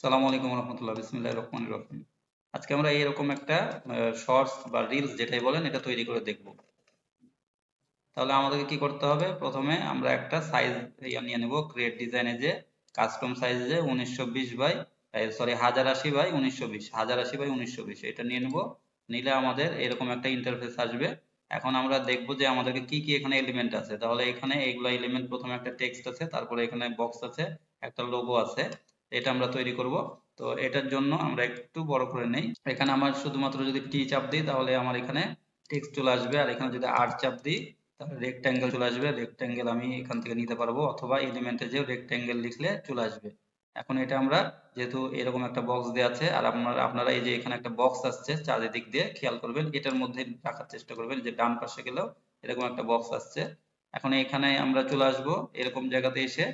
আসসালামু আলাইকুম রহমতুল্লাহ, বিসমিল্লাহির রহমানির রহিম। আজকে আমরা এরকম একটা শর্টস বা রিলস যেটাই বলেন এটা তৈরি করে দেখব। তাহলে আমাদেরকে কি করতে হবে? প্রথমে আমরা একটা সাইজ নিয়ে নেব, ক্রিয়েট ডিজাইনে যে কাস্টম সাইজ যে 1920 বাই 1080 বাই 1920, 1080 বাই 1920 এটা নিয়ে নেব। নিলে আমাদের এরকম একটা ইন্টারফেস আসবে। এখন আমরা দেখব যে আমাদেরকে কি কি এখানে এলিমেন্ট আছে। তাহলে এখানে এইগুলা এলিমেন্ট, প্রথমে একটা টেক্সট আছে, তারপরে এখানে বক্স আছে, একটা লোগো আছে। এটা আমরা তৈরি করব। তো এটার জন্য আমরা একটু বড় করে নেই। এখানে আমার শুধুমাত্র যদি টি চাপ দিই তাহলে আমার এখানে টেক্সট চলে আসবে, আর এখানে যদি আর চাপ দিই তাহলে রেক্ট্যাঙ্গেল চলে আসবে। রেক্ট্যাঙ্গেল আমি এখান থেকে নিতে পারবো, অথবা এলিমেন্টে যে রেক্ট্যাঙ্গেল লিখলে চলে আসবে। এখন এটা আমরা, যেহেতু এরকম একটা বক্স দেওয়া আছে, আর আপনারা এই যে এখানে একটা বক্স আসছে চারিদিক দিয়ে, খেয়াল করবেন এটার মধ্যে রাখার চেষ্টা করবেন, যে ডান পাশে গেলেও এরকম একটা বক্স আসছে। এখন এখানে আমরা চলে আসব, এরকম জায়গাতে এসে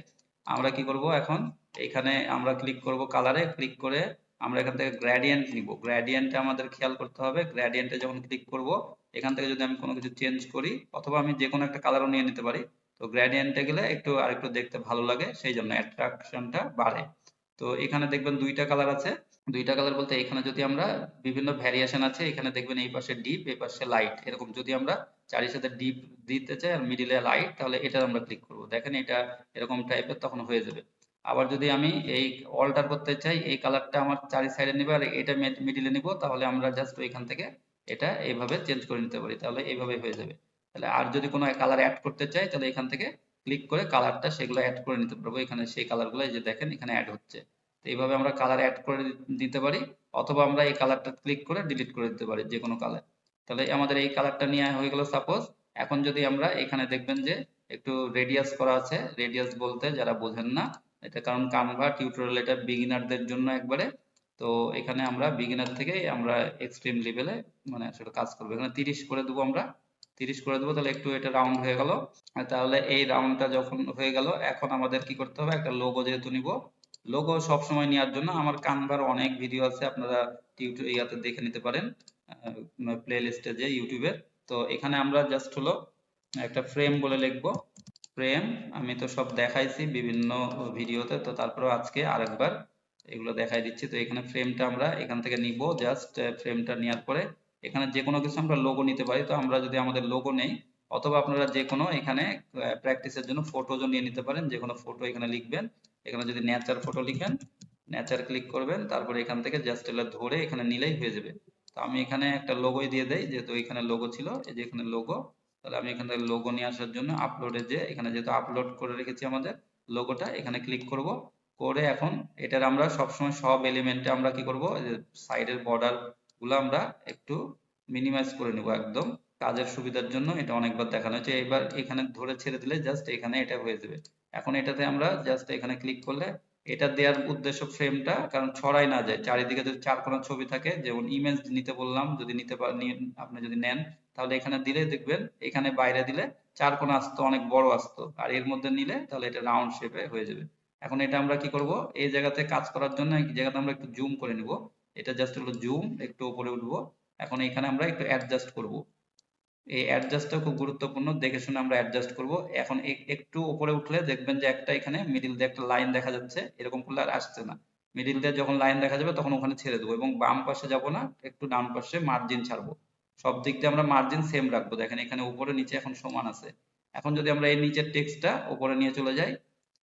আমরা কি করব, এখন এখানে আমরা ক্লিক করব, কালারে ক্লিক করে আমরা এখান থেকে গ্রেডিয়েন্ট নিব। গ্রেডিয়েন্টে আমাদের খেয়াল করতে হবে, গ্রেডিয়েন্টে যখন ক্লিক করব এখান থেকে যদি আমি কোনো কিছু চেঞ্জ করি, অথবা আমি যে কোনো একটা কালারও নিয়ে নিতে পারি, তো গ্রেডিয়েন্টে গেলে একটু আরেকটু দেখতে ভালো লাগে, সেই জন্য অ্যাট্রাকশনটা বাড়ে। তো এখানে দেখবেন দুইটা কালার আছে। দুইটা কালার বলতে এখানে যদি আমরা বিভিন্ন ভ্যারিয়েশন আছে, এখানে দেখবেন এই পাশে ডিপ, এই পাশে লাইট, এরকম যদি আমরা চারির সাথে ডিপ দিতে চাই আর মিডিলে লাইট, তাহলে এটা আমরা ক্লিক করব। দেখেন এটা এরকম টাইপের তখন হয়ে যাবে। আবার যদি আমি এই অল্টার করতে চাই, এই কালারটা আমার চারি সাইডে নিব আর এটা মিডিলে নিব, তাহলে আমরা জাস্ট ওইখান থেকে এটা এইভাবে চেঞ্জ করে নিতে পারি, তাহলে এইভাবে হয়ে যাবে। তাহলে আর যদি কোনো কালার অ্যাড করতে চাই তাহলে এখান থেকে ক্লিক করে কালারটা সেগুলো অ্যাড করে নিতে পারবো। এখানে সেই কালারগুলো এই যে দেখেন এখানে অ্যাড হচ্ছে। তো এইভাবে আমরা কালার অ্যাড করে দিতে পারি, অথবা আমরা এই কালারটা ক্লিক করে ডিলিট করে দিতে পারি, যে কোনো কালার। তাহলে আমাদের এই কালারটা নিয়ে হয়ে গেল সাপোজ। এখন যদি আমরা এখানে দেখবেন যে একটু রেডিয়াস করা আছে, রেডিয়াস বলতে যারা বোঝেন না, এটা কারণ কানভা টিউটোরিয়াল এটা বিগিনারদের জন্য একবারে। তো এখানে আমরা বিগিনার থেকে আমরা এক্সট্রিম লেভেলে মানে আসলে কাজ করবো। এখানে 30 করে দেবো, আমরা 30 করে দেবো, তাহলে একটু এটা রাউন্ড হয়ে গেল। তাহলে এই রাউন্ডটা যখন হয়ে গেল, এখন আমাদের কি করতে হবে, একটা লোগো যেহেতু নিব, লোগো সব সময় নেওয়ার জন্য আমার কানভার অনেক ভিডিও আছে, আপনারা ইয়াতে দেখে নিতে পারেন, প্লে লিস্টে যে ইউটিউবের। তো এখানে আমরা জাস্ট হলো একটা ফ্রেম বলে লিখবো। ফ্রেম আমি তো সব দেখাইছি বিভিন্ন ভিডিওতে, তো তারপরেও আজকে আরেকবার এগুলো দেখাই দিচ্ছি। তো এখানে ফ্রেমটা আমরা এখান থেকে নিব, জাস্ট ফ্রেমটা নেওয়ার পরে এখানে যে কোনো কিছু আমরা লোগো নিতে পারি। তো আমরা যদি আমাদের লোগো নেই, অথবা আপনারা যে কোনো এখানে প্র্যাকটিসের জন্য ফটোজও নিয়ে নিতে পারেন, যে কোনো ফটো এখানে লিখবেন। এখানে যদি নেচার ফটো লিখেন, নেচার ক্লিক করবেন, তারপরে এখান থেকে জাস্ট এটা ধরে এখানে নিলেই হয়ে যাবে। তো আমি এখানে একটা লোগোই দিয়ে দেই, যেহেতু এখানে লোগো ছিল, এই যে এখানে লোগো। তাহলে আমি এখান থেকে লোগো নিয়ে আসার জন্য আপলোডে, যে এখানে যেহেতু আপলোড করে রেখেছি আমাদের লোগোটা, এখানে ক্লিক করব। করে এখন এটার আমরা সবসময় সব এলিমেন্টে আমরা কি করব, সাইডের বর্ডার গুলো আমরা একটু মিনিমাইজ করে নিব একদম, কাজের সুবিধার জন্য। এটা অনেকবার দেখানো হয়েছে, এবার এখানে ধরে ছেড়ে দিলে জাস্ট এখানে এটা হয়ে যাবে। এখন এটাতে আমরা জাস্ট এখানে ক্লিক করলে, এটা দেওয়ার উদ্দেশ্য ফ্রেমটা কারণ ছড়াই না যায়, চারিদিকে যদি চার কোণা ছবি থাকে, যেমন ইমেজ নিতে বললাম, যদি নিতে আপনি যদি নেন, তাহলে এখানে দিলে দেখবেন এখানে বাইরে দিলে চার কোণা আসতো, অনেক বড় আসতো, আর এর মধ্যে নিলে তাহলে এটা রাউন্ড শেপে হয়ে যাবে। এখন এটা আমরা কি করব, এই জায়গাতে কাজ করার জন্য এই জায়গাতে আমরা একটু জুম করে নিব। এটা জাস্ট হলো জুম, একটু উপরে উঠবো। এখন এখানে আমরা একটু অ্যাডজাস্ট করব। এই অ্যাডজাস্টটা খুব গুরুত্বপূর্ণ, দেখে শুনে আমরা অ্যাডজাস্ট করব। এখন একটু উপরে উঠলে দেখবেন যে একটা এখানে মিডিল দিয়ে একটা লাইন দেখা যাচ্ছে, এরকম করলে আর আসছে না। মিডিল দিয়ে যখন লাইন দেখা যাবে তখন ওখানে ছেড়ে দেবো, এবং বাম পাশে যাব না, একটু ডান পাশে মার্জিন ছাড়বো। সব দিক দিয়ে আমরা মার্জিন সেম রাখবো। দেখেন এখানে উপরে নিচে এখন সমান আছে। এখন যদি আমরা এই নিচের টেক্সটটা উপরে নিয়ে চলে যাই,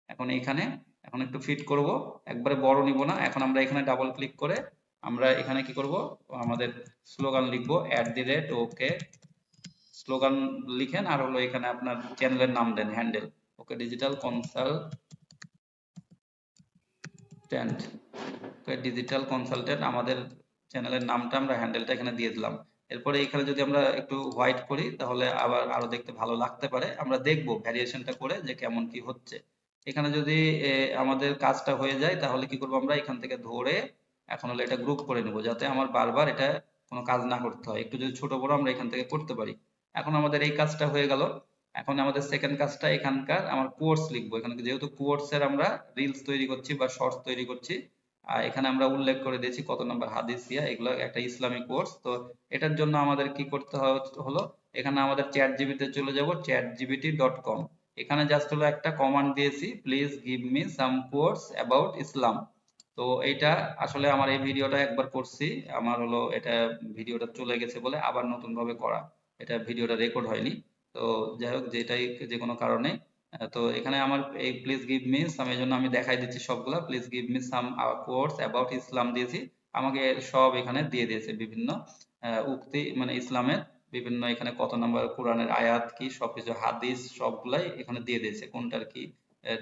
এখন এখানে এখন একটু ফিট করব, একবারে বড় নিব না। এখন আমরা এখানে ডাবল ক্লিক করে আমরা এখানে কি করব, আমাদের স্লোগান লিখবো @OK। স্লোগান লিখেন, আর হলো এখানে আপনার চ্যানেলের নাম দেন, handle okay digital consultant. Okay digital consultant আমাদের চ্যানেলের নামটা, আমরা হ্যান্ডেলটা এখানে দিয়ে দিলাম। এরপরে এখানে যদি আমরা একটু হোয়াইট করি তাহলে আবার আরো দেখতে ভালো লাগতে পারে, আমরা দেখব ভ্যারিয়েশনটা করে যে কেমন কি হচ্ছে। এখানে যদি আমাদের কাজটা হয়ে যায় তাহলে কি করব, আমরা এখান থেকে ধরে এখন হলো এটা গ্রুপ করে নেব, যাতে আমার বারবার এটা কোনো কাজ না করতে হয়। একটু যদি ছোট বড় আমরা এখান থেকে করতে পারি। এখন আমাদের এই কাজটা হয়ে গেল। এখন আমাদের সেকেন্ড কাজটা, এখানকার আমার কোর্স লিখবো। এখানে যেহেতু কোর্স এর আমরা রিলস তৈরি করছি বা শর্টস তৈরি করছি, আর এখানে আমরা উল্লেখ করে দিয়েছি কত নম্বর হাদিসিয়া, এগুলো একটা ইসলামিক কোর্স। তো এটার জন্য আমাদের কি করতে হলো, এখানে আমাদের চ্যাট জিবিতে চলে যাব, chatgpt.com। এখানে জাস্ট হলো একটা কমান্ড দিয়েছি, please give me some course about ইসলাম। তো এইটা আসলে আমার এই ভিডিওটা একবার করছি, আমার হলো এটা ভিডিওটা চলে গেছে বলে আবার নতুন ভাবে করা, এটা ভিডিওটা রেকর্ড হয়নি। তো যাই হোক, যেটাই যে কোনো কারণে তো এখানে আমার এই প্লিজ গিভ মি সাম, এই জন্য আমি দেখাই দিচ্ছি সবগুলা। Please give me some quotes about ইসলাম দিয়েছি, আমাকে সব এখানে দিয়ে দিয়েছে বিভিন্ন উক্তি, মানে ইসলামের বিভিন্ন, এখানে কত নম্বর কোরআনের আয়াত কি সবকিছু, হাদিস সবগুলাই এখানে দিয়ে দিয়েছে, কোনটার কি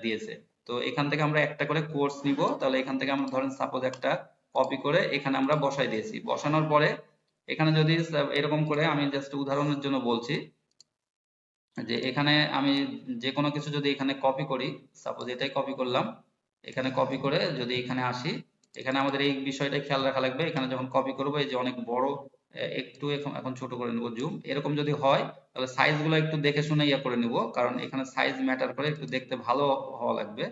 দিয়েছে। তো এখান থেকে আমরা একটা করে কোর্স নিব, তাহলে এখান থেকে আমরা ধরেন সাপোজ একটা কপি করে এখানে আমরা বসাই দিয়েছি, বসানোর পরে এখানে যদি এরকম করে, আমি জাস্ট উদাহরণের জন্য বলছি যে এখানে আমি যে কোনো কিছু যদি এখানে কপি করি, সাপোজ এটাই কপি করলাম, এখানে কপি করে যদি এখানে আসি, এখানে আমাদের এই বিষয়টা খেয়াল রাখা লাগবে, এখানে যখন কপি করবো এই যে অনেক বড়, একটু এখন এখন ছোট করে নেব জুম, এরকম যদি হয় তাহলে সাইজ গুলো একটু দেখে শুনে ইয়া করে নিব, কারণ এখানে সাইজ ম্যাটার করে, একটু দেখতে ভালো হওয়া লাগবে,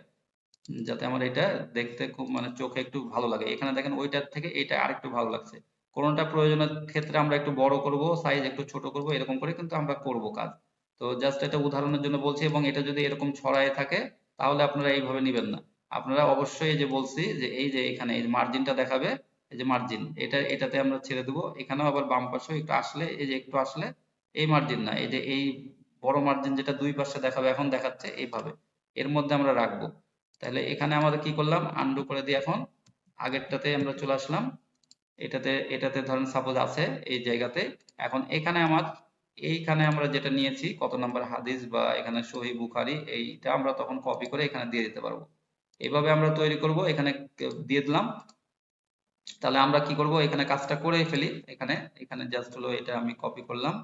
যাতে আমার এটা দেখতে খুব মানে চোখে একটু ভালো লাগে। এখানে দেখেন ওইটার থেকে এটা আরেকটু ভালো লাগছে, কোনোটা প্রয়োজনের ক্ষেত্রে আমরা একটু বড় করব, সাইজ একটু ছোট করব, এরকম করে কিন্তু আমরা করব কাজ। তো জাস্ট এটা উদাহরণের জন্য বলছি, এবং এটা যদি এরকম ছড়ায় থাকে তাহলে আপনারা এইভাবে নেবেন না, আপনারা অবশ্যই এই যে বলছি যে এই যে এখানে এই মার্জিনটা দেখাবে, এই যে মার্জিন, এটাতে আমরা ছেড়ে দেবো, এখানেও আবার বাম পাশেও একটু আসলে, এই যে একটু আসলে, এই মার্জিন না, এই যে এই বড় মার্জিন যেটা দুই পাশে দেখাবে, এখন দেখাচ্ছে এইভাবে, এর মধ্যে আমরা রাখবো। তাহলে এখানে আমাদের কি করলাম, আন্ডু করে দিয়ে এখন আগেরটাতে আমরা চলে আসলাম, এটাতে এটাতে ধরেন সাপোজ আছে এই জায়গাতে, এখন এখানে আমার এইখানে আমরা যেটা নিয়েছি কত নাম্বার হাদিস বা এখানে সহিহ বুখারী, এইটা আমরা তখন কপি করে এখানে দিয়ে দিতে পারবো। এইভাবে আমরা তৈরি করব, এখানে দিয়ে দিলাম। তাহলে আমরা কি করব, এখানে কাজটা করে ফেলি, এখানে এখানে জাস্ট হলো এটা আমি কপি করলাম,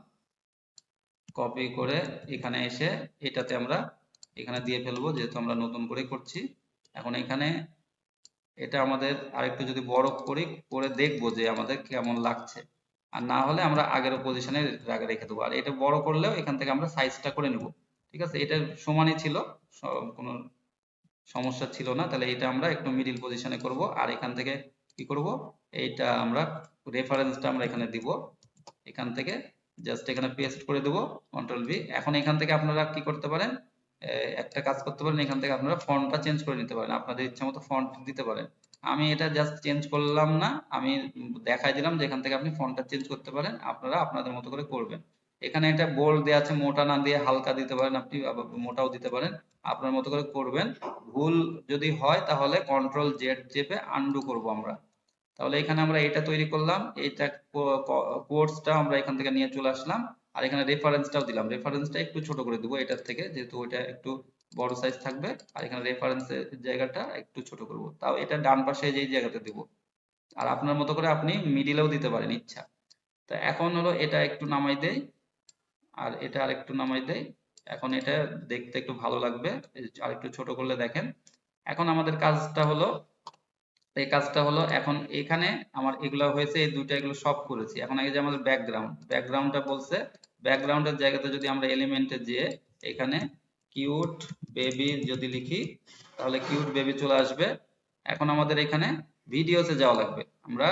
কপি করে এখানে এসে এটাতে আমরা এখানে দিয়ে ফেলবো, যেহেতু আমরা নতুন করে করছি। এখন এখানে এটা আমাদের আরেকটু যদি বড় করি, করে দেখবো যে আমাদের কেমন লাগছে, আর না হলে আমরা আগের পজিশনে রেখে দেবো, আর এটা বড় করলেও এখান থেকে আমরা সাইজটা করে নেব। ঠিক আছে, এটা সমানই ছিল, কোনো সমস্যা ছিল না। তাহলে এটা আমরা একটু মিডিল পজিশনে করব, আর এখান থেকে কি করব, এইটা আমরা রেফারেন্সটা আমরা এখানে দিব, এখান থেকে জাস্ট এখানে পেস্ট করে দেব, কন্ট্রোল ভি। এখন এখান থেকে আপনারা কি করতে পারেন, একটা কাজ করতে পারেন, এখান থেকে আপনারা ফন্টটা চেঞ্জ করে নিতে পারেন, আপনাদের ইচ্ছা মতো ফন্ট দিতে পারেন। আমি এটা জাস্ট চেঞ্জ করলাম না, আমি দেখাই দিলাম যে এখান থেকে আপনি ফন্টটা চেঞ্জ করতে পারেন, আপনারা আপনাদের মতো করে করবেন। এখানে এটা বোল্ড দেওয়া আছে, মোটা না দিয়ে হালকা দিতে পারেন, আপনি আবার মোটাও দিতে পারেন, আপনার মতো করে করবেন। ভুল যদি হয় তাহলে কন্ট্রোল জেড চেপে আন্ডু করব আমরা। তাহলে এখানে আমরা এটা তৈরি করলাম, এইটা কোর্সটা আমরা এখান থেকে নিয়ে চলে আসলাম, আর এখানে রেফারেন্সটাও দিলাম, রেফারেন্সটা একটু ছোট করে দেবো এটার থেকে, যেহেতু ওইটা একটু বড় সাইজ থাকবে, আর এখানে রেফারেন্সের জায়গাটা একটু ছোট করব, তাও এটা ডান পাশে যেই জায়গাতে দেব, আর আপনার মতো করে আপনি মিডিলেও দিতে পারেন ইচ্ছা। তো এখন হলো এটা একটু নামাই দেই, আর এটা আরেকটু নামাই দেই, এখন এটা দেখতে একটু ভালো লাগবে, আরেকটু ছোট করলে দেখেন। এখন আমাদের কাজটা হলো, এই কাজটা হলো এখন এখানে আমার এগুলো হয়েছে, এই দুইটা এগুলো সব করেছি। এখন এই যে আমাদের ব্যাকগ্রাউন্ডটা বলছে, ব্যাকগ্রাউন্ডের জায়গাতে যদি আমরা এলিমেন্টে যেয়ে এখানে কিউট বেবি যদি লিখি, তাহলে কিউট বেবি চলে আসবে। এখন আমাদের এখানে ভিডিওতে যাওয়া লাগবে, আমরা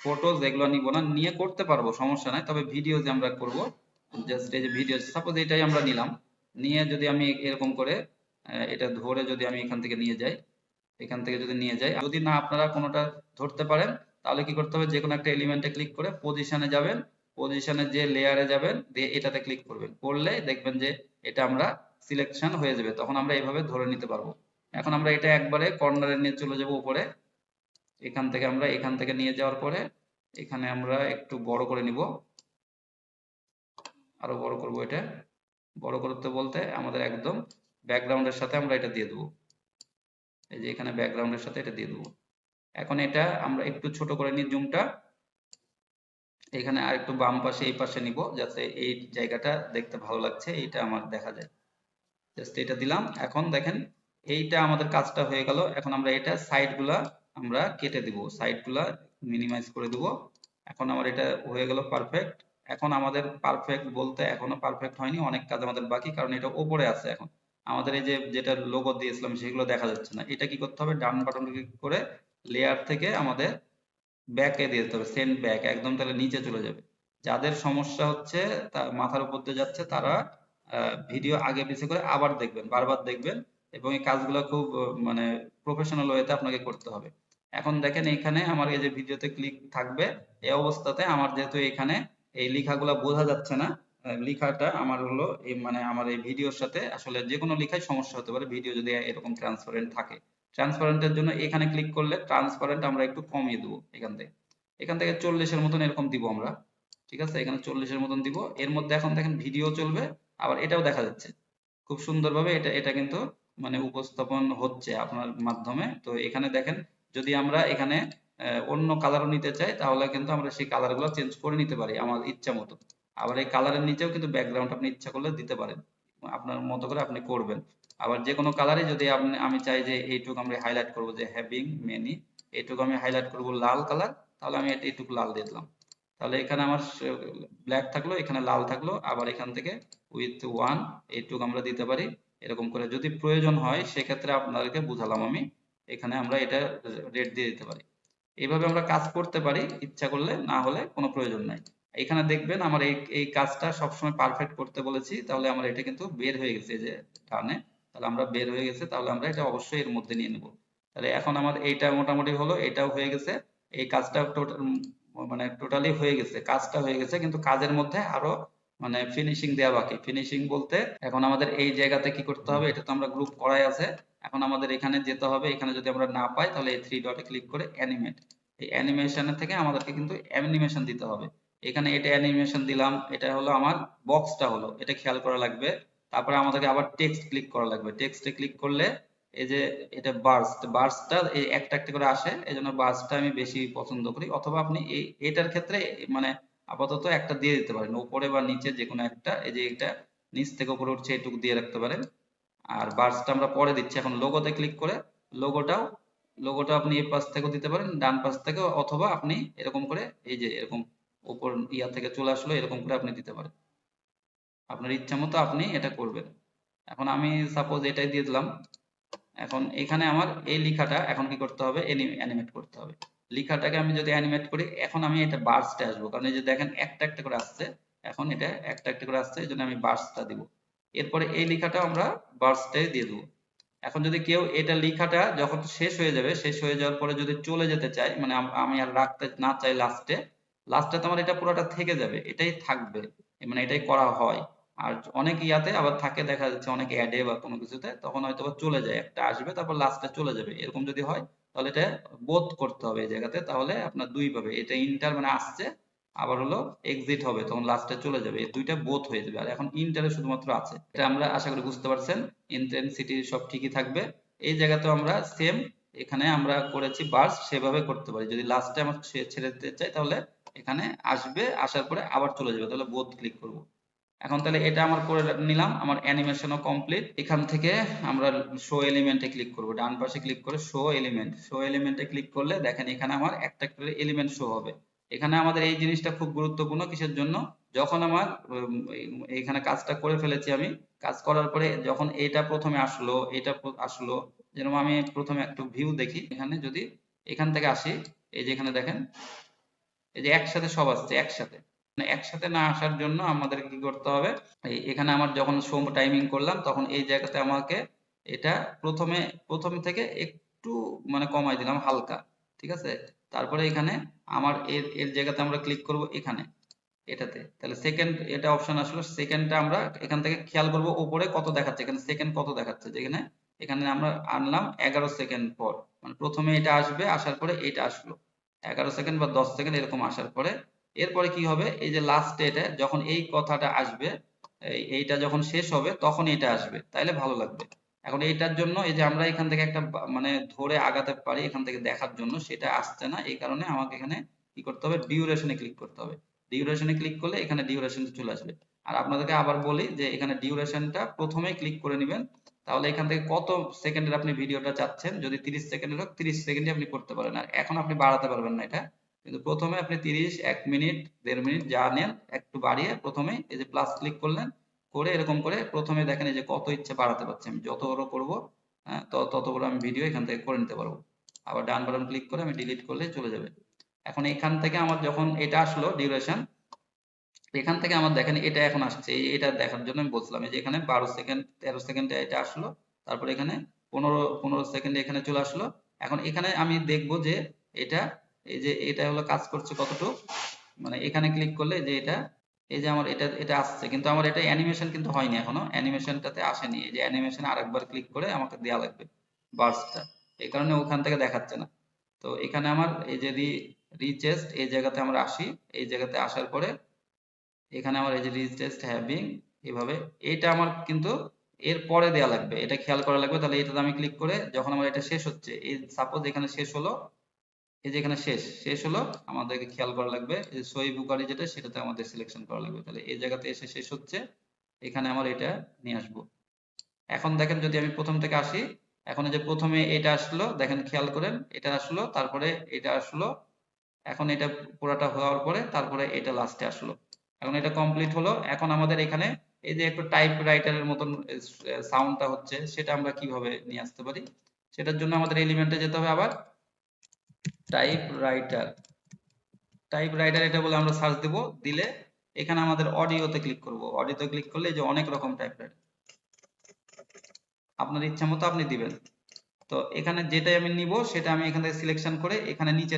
ফটোজ এগুলো নিব না, নিয়ে করতে পারবো সমস্যা নাই, তবে ভিডিও যে আমরা করব, জাস্ট এই যে ভিডিও, সাপোজ এটাই আমরা নিলাম, নিয়ে যদি আমি এরকম করে এটা ধরে যদি আমি এখান থেকে নিয়ে যাই, এখান থেকে যদি নিয়ে যাই, যদি না আপনারা কোনোটা ধরতে পারেন, তাহলে কি করতে হবে, যে কোনো একটা এলিমেন্টে ক্লিক করে পজিশনে যাবেন, পজিশনে যে লেয়ারে যাবেন, দিয়ে এটাতে ক্লিক করবেন, করলে দেখবেন যে এটা আমরা সিলেকশন হয়ে যাবে, তখন আমরা এইভাবে ধরে নিতে পারবো। এখন আমরা এটা একবারে কর্নারে নিয়ে চলে যাব উপরে, এখান থেকে আমরা এখান থেকে নিয়ে যাওয়ার পরে এখানে আমরা একটু বড় করে নিব, আরো বড় করব, এটা বড় করতে বলতে আমাদের একদম ব্যাকগ্রাউন্ডের সাথে আমরা এটা দিয়ে দেবো, এই যে এখানে ব্যাকগ্রাউন্ডের সাথে এটা দিয়ে দেবো। এখন এটা আমরা একটু ছোট করে নিই জুমটা, এখানে আর একটু বাম পাশে এই পাশে নিব, যাতে এই জায়গাটা দেখতে ভালো লাগছে এইটা আমার দেখা যায়, জাস্ট এটা দিলাম। এখন দেখেন এইটা আমাদের কাজটা হয়ে গেল। এখন আমরা এটা সাইড গুলা আমরা কেটে দিব, সাইড গুলা মিনিমাইজ করে দিব। এখন আমার এটা হয়ে গেল পারফেক্ট। এখন আমাদের পারফেক্ট বলতে এখনো পারফেক্ট হয়নি, অনেক কাজ আমাদের বাকি, কারণ এটা উপরে আছে। এখন আমাদের এই যে যেটা লোগো দিয়েছিলাম সেগুলো দেখা যাচ্ছে না, এটা কি করতে হবে, ডান বাটন ক্লিক করে লেয়ার থেকে আমাদের ব্যাকে দিয়ে দিতে হবে, সেন্ড ব্যাক, একদম তাহলে নিচে চলে যাবে। যাদের সমস্যা হচ্ছে, মাথার উপর দিয়ে যাচ্ছে, তারা ভিডিও আগে পিছে করে আবার দেখবেন, বারবার দেখবেন, এবং এই কাজগুলো খুব মানে প্রফেশনাল ওয়েতে আপনাকে করতে হবে। এখন দেখেন এখানে আমার এই যে ভিডিওতে ক্লিক থাকবে, এই অবস্থাতে আমার যেহেতু এখানে এই লেখাগুলা বোঝা যাচ্ছে না, লেখাটা আমার হলো এই মানে আমার এই ভিডিওর সাথে আসলে যে কোনো লেখায় সমস্যা হতে পারে ভিডিও যদি এরকম ট্রান্সপারেন্ট থাকে। ট্রান্সপারেন্টের জন্য এখানে ক্লিক করলে ট্রান্সপারেন্ট আমরা একটু কমিয়ে দেবো এখান থেকে 40-এর মতন এরকম দিব আমরা। ঠিক আছে, এখানে 40-এর মতন দিব। এর মধ্যে এখন দেখেন ভিডিও চলবে, আবার এটাও দেখা যাচ্ছে খুব সুন্দরভাবে। এটা এটা কিন্তু মানে উপস্থাপন হচ্ছে আপনার মাধ্যমে। তো এখানে দেখেন যদি আমরা এখানে অন্য কালারও নিতে চাই তাহলে কিন্তু আমরা সেই কালারগুলো চেঞ্জ করে নিতে পারি আমার ইচ্ছা মতো। আবার এই কালারের নিচেও কিন্তু ব্যাকগ্রাউন্ড আপনি ইচ্ছা করলে দিতে পারেন, আপনার মতো করে আপনি করবেন। আবার যে কোনো কালারে যদি আপনি আমি চাই যে এইটুকু আমরা হাইলাইট করব, যে হ্যাভিং মেনি, এইটুকু আমি হাইলাইট করব লাল কালার, তাহলে আমি এইটুকু লাল দিয়ে দিলাম। তাহলে এখানে আমার ব্ল্যাক থাকলো, এখানে লাল থাকলো। আবার এখান থেকে উইথ ওয়ান এইটুকু আমরা দিতে পারি। এরকম করে যদি প্রয়োজন হয় সেক্ষেত্রে আপনাদেরকে বুঝালাম আমি, এখানে আমরা এটা রেট দিয়ে দিতে পারি। এইভাবে আমরা কাজ করতে পারি ইচ্ছা করলে, না হলে কোনো প্রয়োজন নাই। এখানে দেখবেন আমার এই এই কাজটা সবসময় পারফেক্ট করতে বলেছি, তাহলে আমার এটা কিন্তু বের হয়ে গেছে, যে ডানে, তাহলে আমরা বের হয়ে গেছে, তাহলে আমরা এটা অবশ্যই এর মধ্যে নিয়ে নেব। তাহলে এখন আমার এইটা মোটামুটি হলো, এটাও হয়ে গেছে, এই কাজটা মানে টোটালি হয়ে গেছে, কাজটা হয়ে গেছে, কিন্তু কাজের মধ্যে আরো মানে ফিনিশিং দেওয়া বাকি। ফিনিশিং বলতে এখন আমাদের এই জায়গাতে কি করতে হবে, এটা তো আমরা গ্রুপ করাই আছে, এখন আমাদের এখানে যেতে হবে। এখানে যদি আমরা না পাই তাহলে এই থ্রি ডটে ক্লিক করে অ্যানিমেট, এই অ্যানিমেশনের থেকে আমাদেরকে কিন্তু অ্যানিমেশন দিতে হবে। এখানে এটা অ্যানিমেশন দিলাম, এটা হলো আমার বক্সটা হলো, এটা খেয়াল করা লাগবে। তারপরে আমাদেরকে আবার টেক্সট ক্লিক করা লাগবে, টেক্সটে ক্লিক করলে এই যে এটা বার্স্টটা এই একটা একটা করে আসে, এই জন্য বার্স্টটা আমি বেশি পছন্দ করি। অথবা আপনি এই এটার ক্ষেত্রে মানে আপাতত একটা দিয়ে দিতে পারেন, উপরে বা নিচে যে কোনো একটা, এই যে এটা নিচ থেকে উপরে উঠছে এটুকু দিয়ে রাখতে পারেন। আর বার্সটা আমরা পরে দিচ্ছি। এখন লোগোতে ক্লিক করে লোগোটাও লোগোটা আপনি এই পাশ থেকেও দিতে পারেন, ডান পাশ থেকেও, অথবা আপনি এরকম করে এই যে এরকম উপর ইয়া থেকে চলে আসলো, এরকম করে আপনি দিতে পারেন। আপনার ইচ্ছা মতো আপনি এটা করবেন। এখন আমি সাপোজ এটাই দিয়ে দিলাম। এখন এখানে আমার এই লেখাটা এখন কি করতে হবে, অ্যানিমেট করতে হবে। লেখাটাকে আমি যদি অ্যানিমেট করি, এখন আমি এটা বার্স্টে আসবো, কারণ এই যে দেখেন একটা একটা করে আসছে, এখন এটা একটা একটা করে আসছে, এই জন্য আমি বার্স্টটা দিব। এরপরে এই লেখাটা আমরা বার্স্টে দিয়ে দেবো। এখন যদি কেউ এটা লেখাটা যখন শেষ হয়ে যাবে, শেষ হয়ে যাওয়ার পরে যদি চলে যেতে চাই, মানে আমি আর রাখতে না চাই, লাস্টে লাস্টে তো আমার এটা পুরোটা থেকে যাবে, এটাই থাকবে, মানে এটাই করা হয়। আর অনেক ইয়াতে আবার থাকে, দেখা যাচ্ছে অনেক অ্যাডে বা কোনো কিছুতে তখন হয়তো বা চলে যায়, একটা আসবে তারপর লাস্টে চলে যাবে, এরকম যদি হয় তাহলে এটা বোথ করতে হবে এই জায়গাতে, তাহলে আপনার দুই পাবে, এটা ইন্টার মানে আসছে, আবার হলো এক্সিট হবে, তখন লাস্টে চলে যাবে, এই দুইটা বোথ হয়ে যাবে। আর এখন ইন্টারে শুধুমাত্র আছে, এটা আমরা আশা করি বুঝতে পারছেন। ইন্টেন্সিটি সব ঠিকই থাকবে। এই জায়গাতেও আমরা সেম, এখানে আমরা করেছি বার্স্ট, সেভাবে করতে পারি। যদি লাস্টে আমরা ছেড়ে দিতে চাই তাহলে এখানে আসবে, আসার পরে আবার চলে যাবে, তাহলে বোথ ক্লিক করব। এখন তাহলে এটা আমার করে নিলাম, আমার অ্যানিমেশনও কমপ্লিট। এখান থেকে আমরা শো এলিমেন্টে ক্লিক করব, ডান পাশে ক্লিক করে শো এলিমেন্ট, শো এলিমেন্টে ক্লিক করলে দেখেন এখানে আমার একটা করে এলিমেন্ট শো হবে। এখানে আমাদের এই জিনিসটা খুব গুরুত্বপূর্ণ, কিসের জন্য, যখন আমার এইখানে কাজটা করে ফেলেছি আমি, কাজ করার পরে যখন এটা প্রথমে আসলো, এটা আসলো, যেরকম আমি প্রথমে একটু ভিউ দেখি, এখানে যদি এখান থেকে আসি, এই যে এখানে দেখেন এই যে একসাথে সব আসছে একসাথে, মানে একসাথে না আসার জন্য আমাদের কি করতে হবে, এখানে আমার যখন শো টাইমিং করলাম তখন এই জায়গাতে আমাকে এটা প্রথমে প্রথম থেকে একটু মানে কমাই দিলাম হালকা। ঠিক আছে, তারপরে এখানে আমার এর এর জায়গাতে আমরা ক্লিক করব এখানে এটাতে, তাহলে সেকেন্ড এটা অপশন আসলো, সেকেন্ডটা আমরা এখান থেকে খেয়াল করব উপরে কত দেখাচ্ছে, এখানে সেকেন্ড কত দেখাচ্ছে, যেখানে এখানে আমরা আনলাম 11 সেকেন্ড পর, মানে প্রথমে এটা আসবে, আসার পরে এটা আসলো 11 সেকেন্ড বা 10 সেকেন্ড এরকম আসার পরে, এরপরে কি হবে, এই যে লাস্টে এটা যখন এই কথাটা আসবে, এইটা যখন শেষ হবে তখন এটা আসবে, তাইলে ভালো লাগবে। এখন এইটার জন্য এই যে আমরা এখান থেকে একটা মানে ধরে আগাতে পারি এখান থেকে দেখার জন্য, সেটা আসছে না, এই কারণে আমাকে এখানে কি করতে হবে, ডিউরেশনে ক্লিক করতে হবে। ডিউরেশনে ক্লিক করলে এখানে ডিউরেশন চলে আসবে। আর আপনাদেরকে আবার বলি যে এখানে ডিউরেশনটা প্রথমেই ক্লিক করে নেবেন, তাহলে এখান থেকে কত সেকেন্ডের আপনি ভিডিওটা চাচ্ছেন, যদি 30 সেকেন্ডের হোক 30 সেকেন্ডে আপনি করতে পারেন। আর এখন আপনি বাড়াতে পারবেন না এটা, কিন্তু প্রথমে আপনি 30, 1 মিনিট, 1.5 মিনিট যা নেন একটু বাড়িয়ে প্রথমে এই যে প্লাস ক্লিক করলেন, করে এরকম করে প্রথমে দেখেন এই যে কত ইচ্ছে বাড়াতে পারছি আমি, যত বড় করব তত বড় আমি ভিডিও এখান থেকে করে নিতে পারবো। আবার ডান বাটন ক্লিক করে আমি ডিলিট করলে চলে যাবে। এখন এখান থেকে আমার যখন এটা আসলো ডিউরেশন, এখান থেকে আমার দেখেন এটা এখন আসছে, এটা দেখার জন্য আমি বলছিলাম, এই যে এখানে 12 সেকেন্ড 13 সেকেন্ডে এটা আসলো, তারপর এখানে 15 সেকেন্ডে এখানে চলে আসলো, এখন এখানে আমি দেখব যে এটা এই যে এটা হলো কাজ করছে কতটুকু, মানে এখানে ক্লিক করলে যে এটা এই যে আমার এটা এটা আসছে, কিন্তু আমার এটা অ্যানিমেশন কিন্তু হয়নি, এখনো অ্যানিমেশনটাতে আসেনি। এই যে অ্যানিমেশন আরেকবার ক্লিক করে আমাকে দেয়া লাগবে বার্সটা, এই কারণে ওখান থেকে দেখাচ্ছে না। তো এখানে আমার এই যে রিচেস্ট এই জায়গাতে আমরা আসি, এই জায়গাতে আসার পরে এখানে আমার এই যে রিচেস্ট হ্যাভিং এভাবে এটা আমার কিন্তু এর পরে দেয়া লাগবে, এটা খেয়াল করা লাগবে। তাহলে এটাতে আমি ক্লিক করে যখন আমার এটা শেষ হচ্ছে, এই সাপোজ এখানে শেষ হলো, এই যে এখানে শেষ হলো, আমাদেরকে খেয়াল করা লাগবে এই যে সই বুকারি যেটা সেটাতে আমাদের সিলেকশন করা লাগবে। তাহলে এই জায়গাতে এসে শেষ হচ্ছে, এখানে আমার এটা নিয়ে আসবো। এখন দেখেন যদি আমি প্রথম থেকে আসি, এখন এই যে প্রথমে এটা আসলো, দেখেন খেয়াল করেন এটা আসলো, তারপরে এটা আসলো, এখন এটা পুরাটা হওয়ার পরে তারপরে এটা লাস্টে আসলো। এখন এটা কমপ্লিট হলো। এখন আমাদের এখানে এই যে একটু টাইপ রাইটারের মতন সাউন্ডটা হচ্ছে, সেটা আমরা কিভাবে নিয়ে আসতে পারি? সেটার জন্য আমাদের এলিমেন্টে যেতে হবে, আবার টাইপ রাইটার, এটা বলে আমরা সার্চ দেব, দিলে এখানে আমাদের অডিওতে ক্লিক করব। অডিওতে ক্লিক করলে এই যে অনেক রকম টাইপ রাইটার আপনার ইচ্ছা মতো আপনি দিবেন। তো এখানে যেটাই আমি নিব সেটা আমি এখান থেকে সিলেকশন করে এখানে নিচে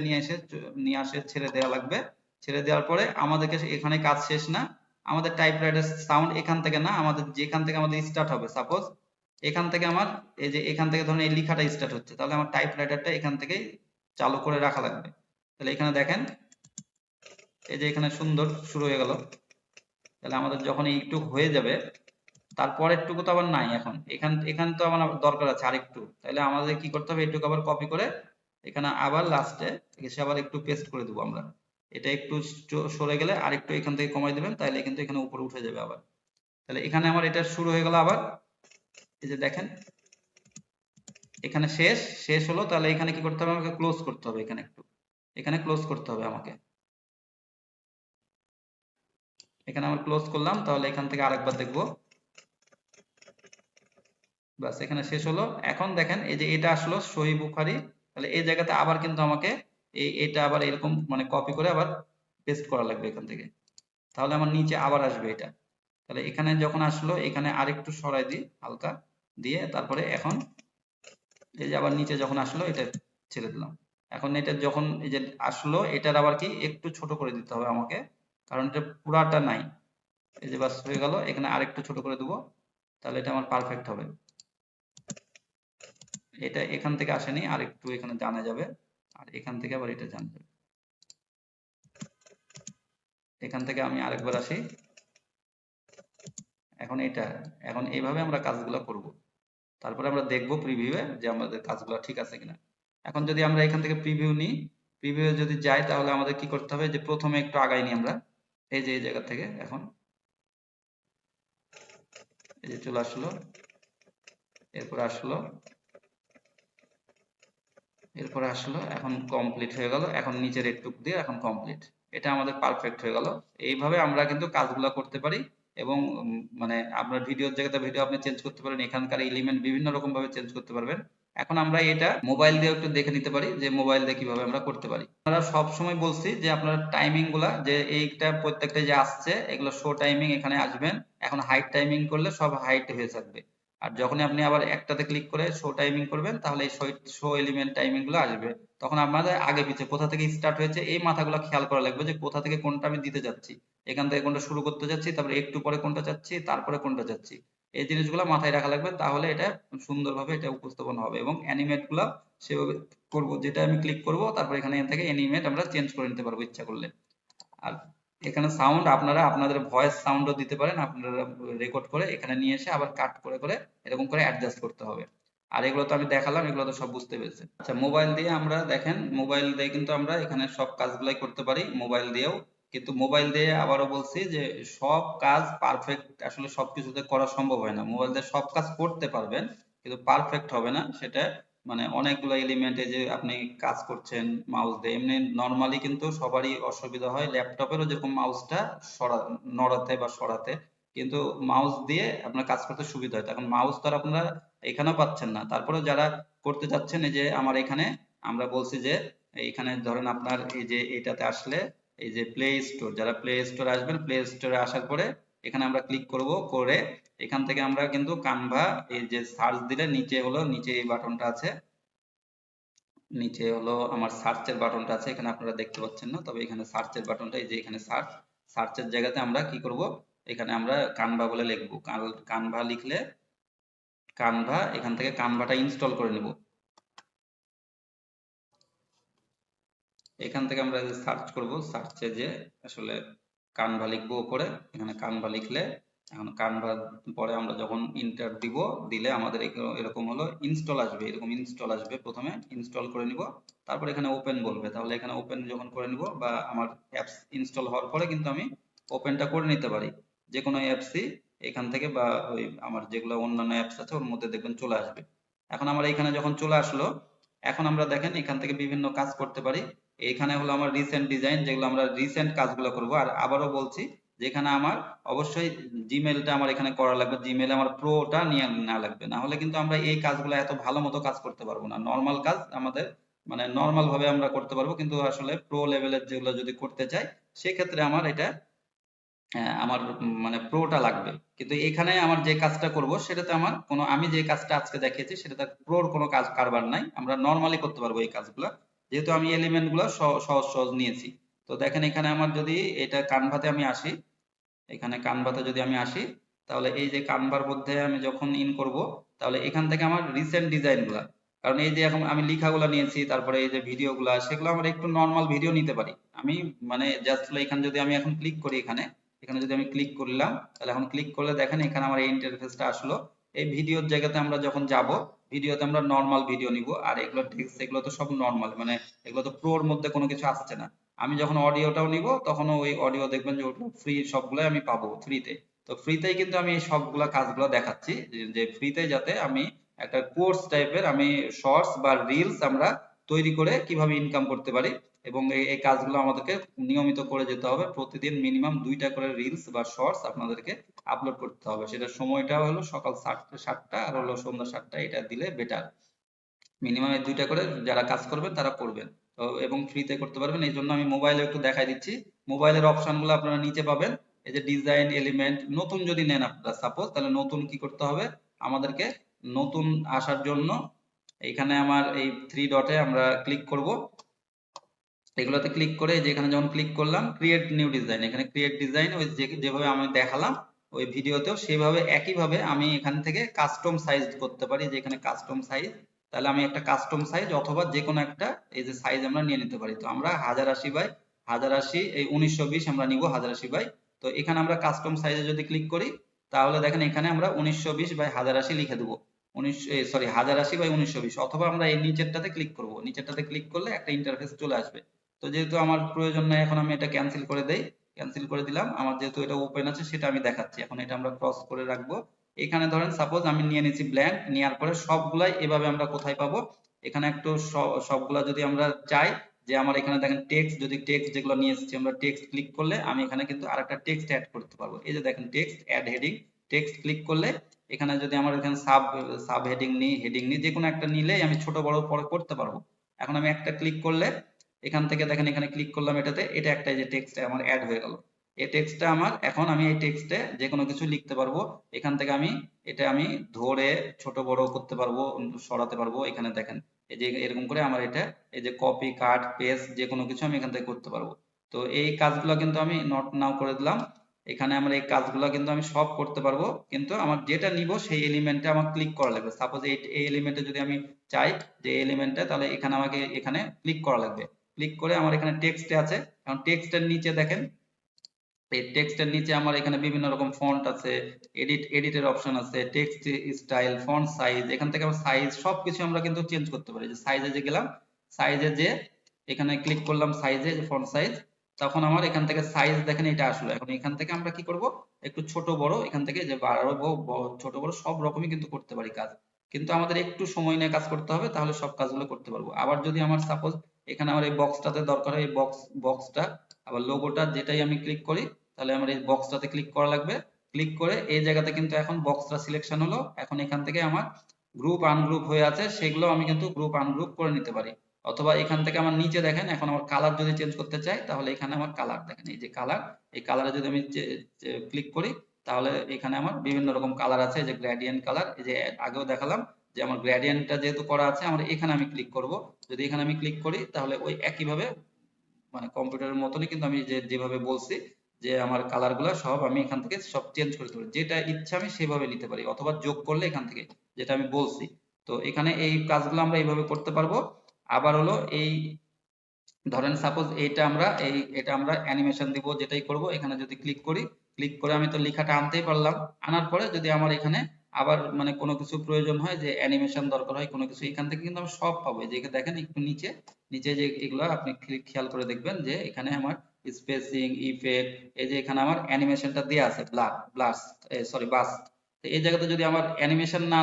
নিয়ে আসে ছেড়ে দেওয়া লাগবে। ছেড়ে দেওয়ার পরে আমাদেরকে এখানে কাজ শেষ না, আমাদের টাইপরাইটার সাউন্ড এখান থেকে না, আমাদের যেখান থেকে আমাদের স্টার্ট হবে, সাপোজ এখান থেকে আমার এই যে এখান থেকে ধরুন এই লেখাটা স্টার্ট হচ্ছে, তাহলে আমার টাইপরাইটারটা এখান থেকেই চালু করে রাখা লাগবে। তাহলে এখানে দেখেন এই যে এখানে সুন্দর শুরু হয়ে গেল। তাহলে আমাদের যখন এইটুক হয়ে যাবে, তারপরের টুকু তো আবার নাই, এখন এখান তো আমার আবার দরকার আছে আরেকটু, তাহলে আমাদের কি করতে হবে, এইটুকু আবার কপি করে এখানে আবার লাস্টে এসে আবার একটু পেস্ট করে দেবো আমরা। এটা একটু সরে গেলে আরেকটু এখান থেকে কমাই দিবেন, তাহলে কিন্তু এখানে উপরে উঠে যাবে আবার। তাহলে এখানে আমার এটা শুরু হয়ে গেল আবার, এই যে দেখেন এখানে শেষ হলো। তাহলে এখানে কি করতে হবে, আমাকে ক্লোজ করতে হবে, এখানে ক্লোজ করতে হবে আমাকে। এখানে আমার ক্লোজ করলাম, তাহলে এখান থেকে আরেকবার দেখবো, বাস এখানে শেষ হলো। এখন দেখেন এই যে এটা আসলো সহিহ বুখারী, তাহলে এই জায়গাতে আবার কিন্তু আমাকে এটা আবার এরকম মানে কপি করে আবার পেস্ট করা লাগবে এখান থেকে, তাহলে আমার নিচে আবার আসবে এটা। তাহলে এখানে যখন আসলো, এখানে আরেকটু সরাই দিই হালকা দিয়ে, তারপরে এখন এই যে আবার নিচে যখন আসলো এটা ছেড়ে দিলাম। এখন এটা যখন এই যে আসলো, এটার আবার কি একটু ছোট করে দিতে হবে আমাকে, কারণ এটা পুরাটা নাই। এই যে বাস হয়ে গেল, এখানে আরেকটু ছোট করে দেবো, তাহলে এটা আমার পারফেক্ট হবে। এটা এখান থেকে আসেনি, আর একটু এখানে জানা যাবে, আর এখান থেকে আবার এটা জানা যাবে। এখান থেকে আমি আরেকবার আসি, এখন এইভাবে আমরা কাজগুলো করব। তারপরে আমরা দেখব প্রিভিউয়ে যে আমাদের কাজগুলো ঠিক আছে কিনা। এখন যদি আমরা এখান থেকে প্রিভিউ নিই, প্রিভিউ যদি যাই, তাহলে আমাদের কি করতে হবে, যে প্রথমে একটু আগাই নিই আমরা, এই যে এই জায়গা থেকে এখন এই যে চলে আসলো, এরপর আসলো, এরপরে আসলো, এখন কমপ্লিট হয়ে গেল। এখন নিচের একটুক দিয়ে এখন কমপ্লিট, এটা আমাদের পারফেক্ট হয়ে গেল। এইভাবে আমরা কিন্তু কাজগুলো করতে পারি। এবং মানে আপনার ভিডিওর জায়গাতে ভিডিও আপনি চেঞ্জ করতে পারেন, এখানকার এলিমেন্ট বিভিন্ন রকম ভাবে চেঞ্জ করতে পারবেন। এখন আমরা এটা মোবাইল দিয়ে একটু দেখে নিতে পারি যে মোবাইল দিয়ে কিভাবে আমরা করতে পারি। আমরা সব সময় বলছি যে আপনার টাইমিং গুলা, যে এইটা প্রত্যেকটা যে আসছে এগুলো শো টাইমিং এখানে আসবেন। এখন হাইট টাইমিং করলে সব হাইট হয়ে থাকবে, আর যখনই আপনি আবার একটাতে ক্লিক করে শো টাইমিং করবেন, তাহলে এই শো এলিমেন্ট টাইমিং গুলো আসবে। তখন আমাদের আগে পিছে কোথা থেকে স্টার্ট হয়েছে এই মাথাগুলো খেয়াল করা লাগবে, যে কোথা থেকে কোনটা আমি দিতে যাচ্ছি, এখান থেকে কোনটা শুরু করতে যাচ্ছি, তারপরে একটু পরে কোনটা যাচ্ছি, তারপরে কোনটা যাচ্ছি। এই জিনিসগুলো মাথায় রাখা লাগবে, তাহলে এটা সুন্দরভাবে এটা উপস্থাপন হবে। এবং অ্যানিমেট গুলা সেভাবে করব, যেটা আমি ক্লিক করব, তারপর এখানে থেকে অ্যানিমেট আমরা চেঞ্জ করে নিতে পারবো ইচ্ছা করলে। আর এখানে সাউন্ড আপনারা আপনাদের ভয়েস সাউন্ডও দিতে পারেন, আপনারা রেকর্ড করে এখানে নিয়ে এসে আবার কাট করে করে এরকম করে অ্যাডজাস্ট করতে হবে। আর এগুলো তো আমি দেখালাম, এগুলো তো সব বুঝতে পেরেছেন। আচ্ছা, মোবাইল দিয়ে আমরা দেখেন, মোবাইল দিয়ে কিন্তু আমরা এখানে সব কাজগুলাই করতে পারি মোবাইল দিয়েও। কিন্তু মোবাইল দিয়ে আবারও বলছি যে সব কাজ পারফেক্ট আসলে সবকিছুতে করা সম্ভব হয় না। মোবাইল দিয়ে সব কাজ করতে পারবেন, কিন্তু পারফেক্ট হবে না সেটা। মানে অনেকগুলো এলিমেন্টে যে আপনি কাজ করছেন মাউস দিয়ে, এমনি নরমালি কিন্তু সবারই অসুবিধা হয়, ল্যাপটপেরও যেরকম মাউসটা নড়াতে বা সরাতে, কিন্তু মাউস দিয়ে আপনার কাজ করতে সুবিধা হয়। তখন মাউস তো আর আপনারা এখানেও পাচ্ছেন না, তারপরে যারা করতে চাচ্ছেন, এই যে আমার এখানে আমরা বলছি যে এইখানে ধরেন আপনার এই যে এটাতে আসলে এই যে প্লে স্টোর, যারা প্লে স্টোর আসবেন, প্লে স্টোরে আসার পরে এখানে আমরা ক্লিক করব, করে এখান থেকে আমরা কিন্তু কানভা এই যে সার্চ দিলে নিচে হলো, নিচে এই বাটনটা আছে, নিচে হলো আমার সার্চের বাটনটা আছে, এখানে আপনারা দেখতে পাচ্ছেন না, তবে এখানে সার্চের বাটনটা, এই যে এখানে সার্চের জায়গাতে আমরা কি করব, এখানে আমরা কানভা বলে লিখবো। কানভা লিখলে কানভা, এখান থেকে কানভাটা ইনস্টল করে নিব। এখান থেকে আমরা সার্চ করব, সার্চে যে আসলে কানভা লিখবো উপরে, এখানে কানভা লিখলে এখন কানভা পরে আমরা যখন ইন্টার দিব, দিলে আমাদের এরকম হলো ইনস্টল আসবে, এরকম ইনস্টল আসবে, প্রথমে ইনস্টল করে নিব, তারপর এখানে ওপেন বলবে, তাহলে এখানে ওপেন যখন করে নিব বা আমার অ্যাপস ইনস্টল হওয়ার পরে কিন্তু আমি ওপেনটা করে নিতে পারি যে কোনো অ্যাপসই এখান থেকে, বা ওই আমার যেগুলো অন্যান্য অ্যাপস আছে ওর মধ্যে দেখবেন চলে আসবে। এখন আমার এখানে যখন চলে আসলো, এখন আমরা দেখেন এখান থেকে বিভিন্ন কাজ করতে পারি। এখানে হলো আমার রিসেন্ট ডিজাইন, যেগুলো আমরা রিসেন্ট কাজগুলো করব। আর আবারও বলছি যেখানে আমার অবশ্যই জিমেলটা আমার এখানে করা লাগবে, জিমেলে আমার প্রোটা নিয়ে না লাগবে, না হলে কিন্তু আমরা এই কাজগুলো এত ভালো মতো কাজ করতে পারবো না। নর্মাল কাজ আমাদের মানে নর্মাল ভাবে আমরা করতে পারবো, কিন্তু আসলে প্রো লেভেলের যেগুলো যদি করতে চাই সেক্ষেত্রে আমার এটা আমার মানে প্রোটা লাগবে। কিন্তু এখানে আমার যে কাজটা করব সেটাতে আমার কোনো, আমি যে কাজটা আজকে দেখিয়েছি সেটাতে প্রোর কোনো কাজ কারবার নাই, আমরা নর্মালি করতে পারবো এই কাজগুলা, যেহেতু আমি এলিমেন্ট গুলো সহজ সহজ নিয়েছি। তো দেখেন এখানে আমার যদি এটা কানভাতে আমি আসি, এখানে কানভাতে যদি আমি আসি, তাহলে এই যে কানভার মধ্যে আমি যখন ইন করব, তাহলে এখান থেকে আমার রিসেন্ট ডিজাইন গুলা, কারণ এই যে এখন আমি লেখাগুলা নিয়েছি, তারপরে এই যে ভিডিও গুলা, সেগুলো আমরা একটু নর্মাল ভিডিও নিতে পারি। আমি মানে জাস্ট এখানে যদি আমি এখন ক্লিক করি, এখানে এখানে যদি আমি ক্লিক করলাম, তাহলে এখন ক্লিক করলে দেখেন এখানে আমার এই ইন্টারফেসটা আসলো। এই ভিডিওর জায়গাতে আমরা যখন যাব, ভিডিওতে আমরা নর্মাল ভিডিও নিব, আর এগুলো টেক্সট এগুলো তো সব নর্মাল, মানে এগুলো তো প্রোর মধ্যে কোনো কিছু আসছে না। আমি যখন অডিওটাও নিব তখনও ওই অডিও দেখবেন যে ওটা ফ্রি, সবগুলাই আমি পাবো ফ্রিতে। তো ফ্রিতেই কিন্তু আমি এই সবগুলা কাজগুলো দেখাচ্ছি, যে ফ্রিতে যাতে আমি একটা কোর্স টাইপের আমি শর্টস বা রিলস আমরা তৈরি করে কিভাবে ইনকাম করতে পারি, এবং এই কাজগুলো আমাদেরকে নিয়মিত করে যেতে হবে। প্রতিদিন মিনিমাম 2টা করে রিলস বা শর্টস আপনাদেরকে আপলোড করতে হবে। সেটার সময়টা হলো সকাল 7টা আর হলো সন্ধ্যা 7টা, এটা দিলে বেটার। মিনিমাম এই 2টা করে যারা কাজ করবেন তারা করবেন। তো এবং ফ্রিতে করতে পারবেন, এই জন্য আমি মোবাইলে একটু দেখাই দিচ্ছি। মোবাইলের অপশনগুলো আপনারা নিচে পাবেন, এই যে ডিজাইন এলিমেন্ট, নতুন যদি নেন আপনারা সাপোজ, তাহলে নতুন কি করতে হবে আমাদেরকে, নতুন আসার জন্য এখানে আমার এই থ্রি ডটে আমরা ক্লিক করব। এগুলোতে ক্লিক করে যেখানে যখন ক্লিক করলাম ক্রিয়েট নিউ ডিজাইন, এখানে ক্রিয়েট ডিজাইন, ওই যেভাবে আমি দেখালাম ওই ভিডিওতেও সেভাবে একইভাবে আমি এখান থেকে কাস্টম সাইজ করতে পারি, যে এখানে কাস্টম সাইজ, তাহলে আমি একটা কাস্টম সাইজ অথবা যে কোনো একটা এই যে সাইজ আমরা নিয়ে নিতে পারি। তো আমরা 1080 বাই 1080, এই 1920 আমরা নিব 1080 বাই। তো এখানে আমরা কাস্টম সাইজে যদি ক্লিক করি, তাহলে দেখেন এখানে আমরা 1920 বাই 1080 লিখে দেবো, 1080 বাই 1920, অথবা আমরা এই নিচেরটাতে ক্লিক করব, নিচেরটাতে ক্লিক করলে একটা ইন্টারফেস চলে আসবে। তো যেহেতু আমার প্রয়োজন নাই, এখন আমি এটা ক্যান্সেল করে দেই, ক্যান্সেল করে দিলাম। আমার যেহেতু এটা ওপেন আছে সেটা আমি দেখাচ্ছি, এখন এটা আমরা ক্রস করে রাখবো। এখানে ধরেন সাপোজ আমি নিয়ে নিচ্ছি ব্ল্যাঙ্ক, নেওয়ার পরে সবগুলাই এভাবে আমরা কোথায় পাবো, এখানে একটু সবগুলা যদি আমরা চাই যে আমার এখানে দেখেন টেক্সট, যদি টেক্সট যেগুলো নিয়ে এসেছি আমরা টেক্সট ক্লিক করলে আমি এখানে কিন্তু আরেকটা টেক্সট অ্যাড করতে পারবো। এই যে দেখেন text add heading, text click করলে এখানে যদি আমার এখানে সাব হেডিং নিই, হেডিং নিই, যে কোনো একটা নিলেই আমি ছোট বড় পরে করতে পারবো। এখন আমি একটা ক্লিক করলে এখান থেকে দেখেন এখানে ক্লিক করলাম এটাতে, এটা একটা যে টেক্সট আমার অ্যাড হয়ে গেল। এই টেক্সটটা আমার, এখন আমি এই টেক্সটে যে কোনো কিছু লিখতে পারবো। এখান থেকে আমি এটা আমি ধরে ছোট বড় করতে পারবো, সরাতে পারবো। এখানে দেখেন এই যে এরকম করে আমার এটা, এই যে কপি কাট পেস্ট যে কোনো কিছু আমি এখান থেকে করতে পারবো। তো এই কাজগুলো কিন্তু আমি নট নাও করে দিলাম। এখানে আমার এই কাজগুলো কিন্তু আমি সব করতে পারবো, কিন্তু আমার যেটা নিব সেই এলিমেন্টে আমার ক্লিক করা লাগবে। সাপোজ এই এলিমেন্টে যদি আমি চাই যে এলিমেন্টে, তাহলে এখানে আমাকে এখানে ক্লিক করা লাগবে। ক্লিক করে আমার এখানে টেক্সটে আছে, এখন টেক্সটের নিচে দেখেন এই টেক্সটের নিচে আমার এখানে বিভিন্ন রকম ফন্ট আছে, এডিটের অপশন আছে, টেক্সট স্টাইল, ফন্ট সাইজ, এখান থেকে আমরা সাইজ সবকিছু আমরা কিন্তু চেঞ্জ করতে পারি। যে সাইজে যে গেলাম, সাইজে যে এখানে ক্লিক করলাম সাইজে, যে ফন্ট সাইজ, তখন আমার এখান থেকে সাইজ দেখেন এটা আসলো। এখন এখান থেকে আমরা কি করব, একটু ছোট বড় এখান থেকে যে বাড়াবো, ছোট বড় সব রকমই কিন্তু করতে পারি কাজ, কিন্তু আমাদের একটু সময় নিয়ে কাজ করতে হবে, তাহলে সব কাজগুলো করতে পারবো। আবার যদি আমার সাপোজ এখানে আমার এই বক্সটাতে দরকার হয়, এই বক্সটা আবার লোগোটা যেটাই আমি ক্লিক করি, তাহলে আমার এই বক্সটাতে ক্লিক করা লাগবে। ক্লিক করে এই জায়গাতে কিন্তু এখন বক্সটা সিলেকশন হলো। এখন এখান থেকে আমার গ্রুপ আনগ্রুপ হয়ে আছে, সেগুলো আমি কিন্তু গ্রুপ আনগ্রুপ করে নিতে পারি। অথবা এখান থেকে আমার নিচে দেখেন, এখন আমার কালার যদি চেঞ্জ করতে চাই, তাহলে এখানে আমার কালার দেখেন, এই যে কালার, এই কালারে যদি আমি ক্লিক করি, তাহলে এখানে আমার বিভিন্ন রকম কালার আছে, এই যে গ্রেডিয়েন্ট কালার, এই যে আগেও দেখালাম যে আমার গ্রেডিয়েন্টটা যেহেতু করা আছে আমার এখানে আমি ক্লিক করব। যদি এখানে আমি ক্লিক করি তাহলে ওই একইভাবে মানে কম্পিউটারের মতনই কিন্তু আমি যেভাবে বলছি যে আমার কালারগুলো সব আমি এখান থেকে সব চেঞ্জ করতে পারি, যেটা ইচ্ছা আমি সেভাবে নিতে পারি, অথবা যোগ করলে এখান থেকে, যেটা আমি বলছি। তো এখানে এই কাজগুলো আমরা এইভাবে করতে পারবো। আবার হলো এই ধরেন সাপোজ এটা আমরা অ্যানিমেশন দিব, যেটাই করব এখানে যদি ক্লিক করি, ক্লিক করে আমি তো লেখাটা আনতেই পারলাম। আনার পরে যদি আমার এখানে আবার মানে কোনো কিছু প্রয়োজন হয়, যে অ্যানিমেশন দরকার হয় কোনো কিছু, এখান থেকে কিন্তু আমি সব পাবো। এই যে এখানে দেখেন একটু নিচে, নিচে যে এগুলো আপনি খেয়াল করে দেখবেন যে এখানে আমার স্পেসিং, ইফেক্ট, এই যে এখানে আমার অ্যানিমেশনটা দেয়া আছে, ব্লাস্ট, সরি বাস্ট। এই জায়গাতে যদি আমার অ্যানিমেশন না,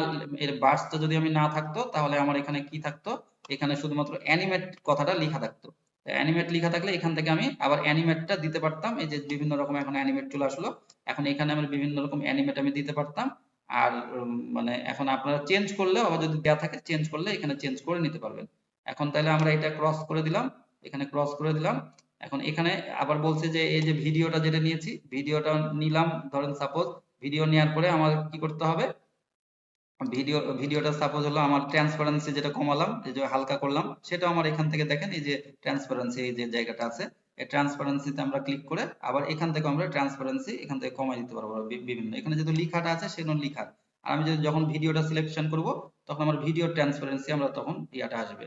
এর বার্সটা যদি আমি না থাকতো, তাহলে আমার এখানে কি থাকতো, এখানে শুধুমাত্র অ্যানিমেট কথাটা লেখা থাকতো। অ্যানিমেট লেখা থাকলে এখান থেকে আমি আবার অ্যানিমেটটা দিতে পারতাম। এই যে বিভিন্ন রকম এখন অ্যানিমেট চলে আসলো, এখন এখানে আমি বিভিন্ন রকম অ্যানিমেট আমি দিতে পারতাম। আর মানে এখন আপনারা চেঞ্জ করলেও আবার যদি দেওয়া থাকে, চেঞ্জ করলে এখানে চেঞ্জ করে নিতে পারবেন। এখন তাহলে আমরা এটা ক্রস করে দিলাম, এখানে ক্রস করে দিলাম। এখন এখানে আবার বলছে যে এই যে ভিডিওটা যেটা নিয়েছি, ভিডিওটা নিলাম, ধরেন সাপোজ ভিডিও নেওয়ার পরে আমার কি করতে হবে, ভিডিওটা সাপোজ হলো আমার ট্রান্সপারেন্সি যেটা কমালাম, এই যে হালকা করলাম, সেটা আমার এখান থেকে দেখেন এই যে ট্রান্সপারেন্সি, এই যে জায়গাটা আছে, এই ট্রান্সপারেন্সিতে আমরা ক্লিক করে আবার এখান থেকে আমরা ট্রান্সপারেন্সি এখান থেকে কমাই দিতে পারবো বিভিন্ন, এখানে যেহেতু লেখাটা আছে সেজন্য লেখা। আর আমি যদি যখন ভিডিওটা সিলেকশন করব, তখন আমার ভিডিও ট্রান্সপারেন্সি আমরা তখন ইয়াটা আসবে।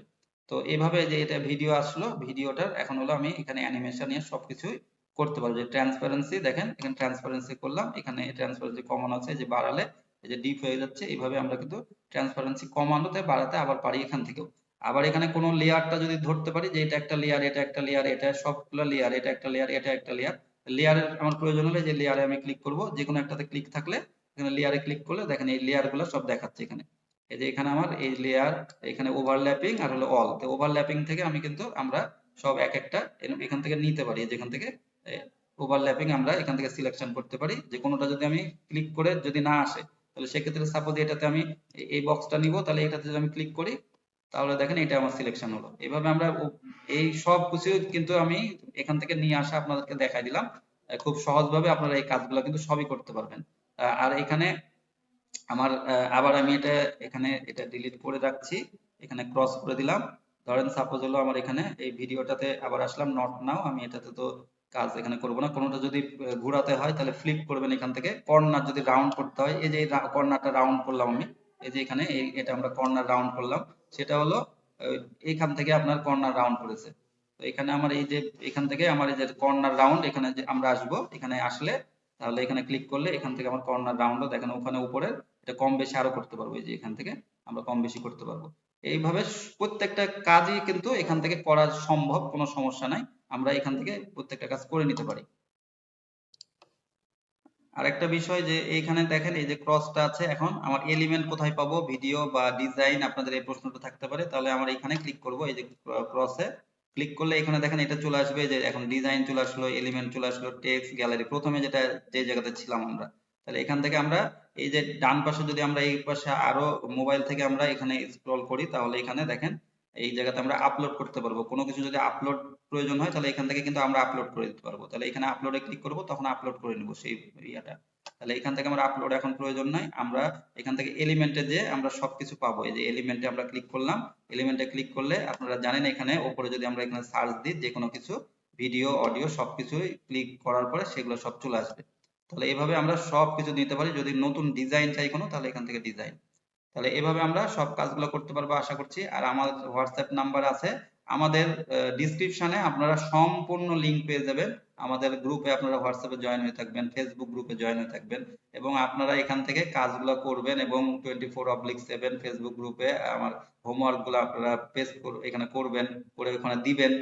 তো এভাবে যে এটা ভিডিও আসলো, ভিডিওটার এখন হলো আমি এখানে অ্যানিমেশন নিয়ে সবকিছুই করতে পারবো। যে ট্রান্সপারেন্সি দেখেন, এখানে ট্রান্সপারেন্সি করলাম, এখানে ট্রান্সপারেন্সি কমানো আছে, যে বাড়ালে এই যে ডিপ হয়ে যাচ্ছে, এইভাবে আমরা কিন্তু ট্রান্সপারেন্সি কমানোতে বাড়াতে আবার পারি এখান থেকেও। আবার এখানে কোনো লেয়ারটা যদি ধরতে পারি যে এটা একটা লেয়ার, এটা একটা লেয়ার, এটা সবগুলো লেয়ার, এটা একটা লেয়ার, এটা একটা লেয়ার, লেয়ারের আমার প্রয়োজন হলে যে লেয়ারে আমি ক্লিক করব, যে কোনো একটাতে ক্লিক থাকলে এখানে লেয়ারে ক্লিক করলে দেখেন এই লেয়ার গুলো সব দেখাচ্ছে এখানে। এই যে এখানে আমার এই লেয়ার, এখানে ওভারল্যাপিং আর হলো অল, তো ওভারল্যাপিং থেকে আমি কিন্তু আমরা সব এক একটা এখান থেকে নিতে পারি, যেখান থেকে ওভারল্যাপিং আমরা এখান থেকে সিলেকশন করতে পারি। যে কোনোটা যদি আমি ক্লিক করে যদি না আসে, তাহলে সেক্ষেত্রে সাপোজ এটাতে আমি এই বক্সটা নিব, তাহলে এটাতে যদি আমি ক্লিক করি, তাহলে দেখেন এটা আমার সিলেকশন হলো। এভাবে আমরা এই সব কিছু কিন্তু আমি এখান থেকে নিয়ে আসা আপনাদেরকে দেখাই দিলাম। খুব সহজভাবে আপনারা এই কাজগুলো কিন্তু সবই করতে পারবেন। আর এখানে আমার আবার আমি এখানে এটা ডিলিট করে রাখছি, এখানে ক্রস করে দিলাম। ধরেন সাপোজ হলো আমার এখানে এই ভিডিওটাতে আবার আসলাম, নট নাও, আমি এটাতে তো কাজ এখানে করব না। কোনোটা যদি ঘোরাতে হয় তাহলে ফ্লিপ করবেন এখান থেকে, কর্নার যদি রাউন্ড করতে হয়, এই যে কর্নারটা রাউন্ড করলাম আমি, এই যে এখানে এটা আমরা কর্নার রাউন্ড করলাম, সেটা হলো এইখান থেকে আপনার কর্নার রাউন্ড করেছে। তো এখানে আমার এই যে এখান থেকে আমার এই যে কর্নার রাউন্ড, এখানে যে আমরা আসবো, এখানে আসলে তাহলে এখানে ক্লিক করলে এখান থেকে আমার কর্নার রাউন্ডও দেখেন ওখানে উপরে, এটা কম বেশি আরো করতে পারবো, এই যে এখান থেকে আমরা কম বেশি করতে পারবো। এইভাবে প্রত্যেকটা কাজই কিন্তু এখান থেকে করা সম্ভব, কোনো সমস্যা নাই, আমরা এখান থেকে প্রত্যেকটা কাজ করে নিতে পারি। আরেকটা বিষয় যে এইখানে দেখেন এই যে ক্রসটা আছে, এখন আমার এলিমেন্ট কোথায় পাবো, ভিডিও বা ডিজাইন, আপনাদের এই প্রশ্নটা থাকতে পারে। তাহলে আমরা এখানে ক্লিক করব, এই যে ক্রসে ক্লিক করলে এখানে দেখেন এটা চলে আসবে, যে এখন ডিজাইন চলে আসলো, এলিমেন্ট চলে আসলো, টেক্সট, গ্যালারি, প্রথমে যেটা যে জায়গাতে ছিলাম আমরা। তাহলে এখান থেকে আমরা এই যে ডান পাশে যদি আমরা এই পাশে আরো মোবাইল থেকে আমরা এখানে স্ক্রল করি, তাহলে এখানে দেখেন এই জায়গাতে আমরা আপলোড করতে পারবো। কোনো কিছু যদি আপলোড প্রয়োজন হয়, তাহলে এখান থেকে কিন্তু আমরা আপলোড করে দিতে পারবো। তাহলে এখানে আপলোডে ক্লিক করব, তখন আপলোড করে নিব সেই ইয়াটা। তাহলে এখান থেকে আমরা আপলোড এখন প্রয়োজন নাই, আমরা এখান থেকে এলিমেন্টে যে আমরা সবকিছু পাবো। এই যে এলিমেন্টে আমরা ক্লিক করলাম, এলিমেন্টে ক্লিক করলে আপনারা জানেন এখানে উপরে যদি আমরা এখানে সার্চ দিই, যে কোনো কিছু ভিডিও, অডিও সবকিছুই ক্লিক করার পরে সেগুলো সব চলে আসবে। তাহলে এইভাবে আমরা সবকিছু দিতে পারি। যদি নতুন ডিজাইন চাই কোনো, তাহলে এখান থেকে ডিজাইন। তাহলে এভাবে আমরা সব কাজগুলো করতে পারবো আশা করছি। আর আমার হোয়াটসঅ্যাপ নাম্বার আছে, আমাদের ডিসক্রিপশনে আপনারা সম্পূর্ণ লিংক পেয়ে যাবেন। আমাদের গ্রুপে আপনারা হোয়াটসঅ্যাপে জয়েন হয়ে থাকবেন, ফেসবুক গ্রুপে জয়েন হয়ে থাকবেন, এবং আপনারা এখান থেকে কাজগুলো করবেন, এবং 24/7 ফেসবুক গ্রুপে আমার হোমওয়ার্ক গুলো আপনারা এখানে করবেন, করে ওখানে দিবেন।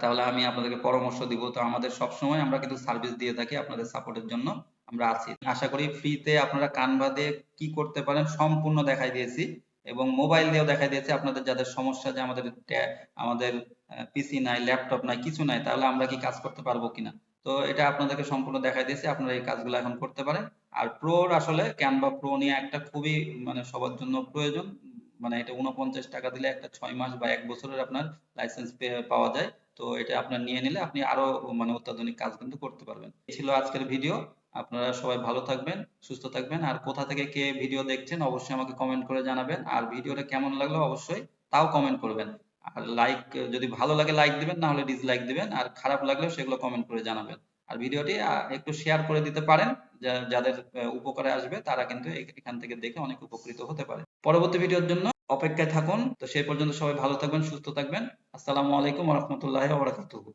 তাহলে আমি আপনাদেরকে পরামর্শ দিব। তো আমাদের সবসময় আমরা কিন্তু সার্ভিস দিয়ে থাকি, আপনাদের সাপোর্টের জন্য আমরা আছি। আশা করি ফ্রিতে আপনারা কানভা দিয়ে কি করতে পারেন সম্পূর্ণ দেখাই দিয়েছি, এবং মোবাইল দিয়েও দেখাই দিয়েছি। আপনাদের যাদের সমস্যা যে আমাদের পিসি নাই, ল্যাপটপ নাই, কিছু নাই, তাহলে আমরা কি কাজ করতে পারবো কিনা, তো এটা আপনাদেরকে সম্পূর্ণ দেখাই দিয়েছি। আপনারা এই কাজগুলো এখন করতে পারেন। আর প্রোর আসলে ক্যানভা প্রো নিয়ে একটা খুবই মানে সবার জন্য প্রয়োজন। মানে এটা 49 টাকা দিলে একটা 6 মাস বা 1 বছরের আপনার লাইসেন্স পাওয়া যায়। তো এটা আপনার নিয়ে নিলে আপনি আরো মানে অত্যাধুনিক কাজ কিন্তু করতে পারবেন। এই ছিল আজকের ভিডিও। আপনারা সবাই ভালো থাকবেন, সুস্থ থাকবেন। আর কোথা থেকে কে ভিডিও দেখছেন অবশ্যই আমাকে কমেন্ট করে জানাবেন। আর ভিডিওটা কেমন লাগলো অবশ্যই তাও কমেন্ট করবেন। আর লাইক, যদি ভালো লাগে লাইক দিবেন, না হলে ডিসলাইক দিবেন। আর খারাপ লাগলেও সেগুলো কমেন্ট করে জানাবেন। আর ভিডিওটি একটু শেয়ার করে দিতে পারেন, যাদের উপকারে আসবে তারা কিন্তু এখান থেকে দেখে অনেক উপকৃত হতে পারে। পরবর্তী ভিডিওর জন্য অপেক্ষায় থাকুন। তো সেই পর্যন্ত সবাই ভালো থাকবেন, সুস্থ থাকবেন। আসসালামু আলাইকুম ওয়া রাহমাতুল্লাহি ওয়া বারাকাতুহু।